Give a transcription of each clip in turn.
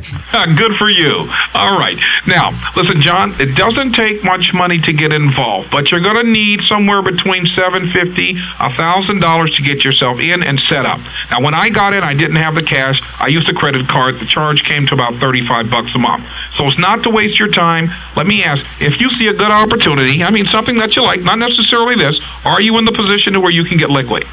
transaction. Good for you. All right. Now, listen, John, it doesn't take much money to get involved, but you're going to need somewhere between $750, $1,000 to get yourself in and set up. Now, when I got in, I didn't have the cash. I used a credit card. The charge came to about $35 a month. So it's not to waste your time. Let me ask, if you see a good opportunity, I mean, something that you like, not necessarily this, are you in the position to where you can get liquid?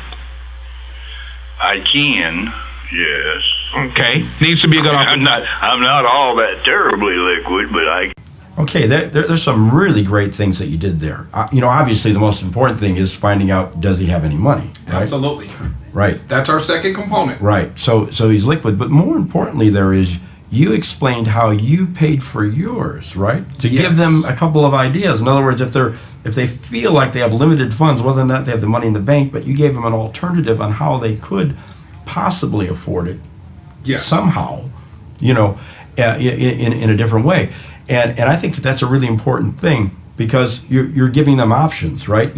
I can, yes. Okay. Needs to be a good opportunity. I'm not all that terribly liquid, but I... Okay, there's some really great things that you did there. Obviously the most important thing is finding out, does he have any money? Right? Absolutely. Right. That's our second component. Right. So he's liquid, but more importantly, you explained how you paid for yours, right? To give them a couple of ideas. In other words, if they feel like they have limited funds, whether or not they have the money in the bank, but you gave them an alternative on how they could possibly afford it somehow, in a different way. And I think that's a really important thing, because you're giving them options, right?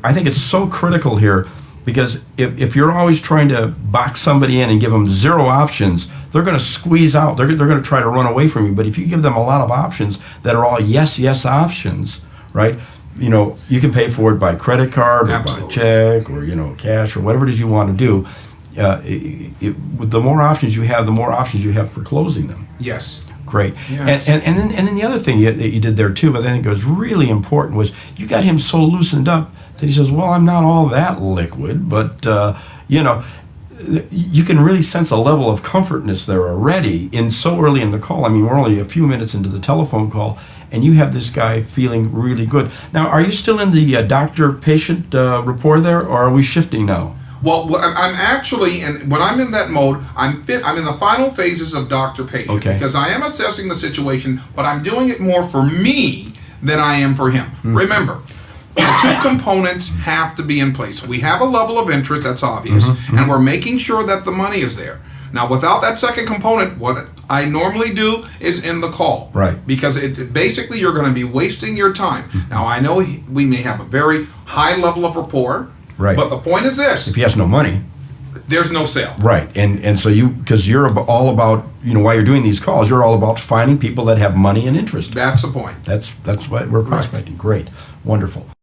I think it's so critical here, because if you're always trying to box somebody in and give them zero options, they're going to squeeze out. They're going to try to run away from you. But if you give them a lot of options that are all yes options, right? You can pay for it by credit card or by check or cash or whatever it is you want to do. The more options you have, the more options you have for closing them. Yes. Great. Yes. And then the other thing that you did there too, but I think it was really important, was you got him so loosened up that he says, well, I'm not all that liquid, but you can really sense a level of comfortness there already so early in the call. I mean, we're only a few minutes into the telephone call, and you have this guy feeling really good. Now, are you still in the doctor-patient rapport there, or are we shifting now? Well, I'm actually, and when I'm in that mode, I'm in the final phases of doctor-patient, because I am assessing the situation, but I'm doing it more for me than I am for him. Mm-hmm. Remember, the two components have to be in place. We have a level of interest, that's obvious, and we're making sure that the money is there. Now, without that second component, what I normally do is end the call. Right. Because basically you're going to be wasting your time. Now, I know we may have a very high level of rapport, right. But the point is this. If he has no money, there's no sale. Right. And so because you're all about, while you're doing these calls, you're all about finding people that have money and interest. That's the point. That's why we're prospecting. Right. Great. Wonderful.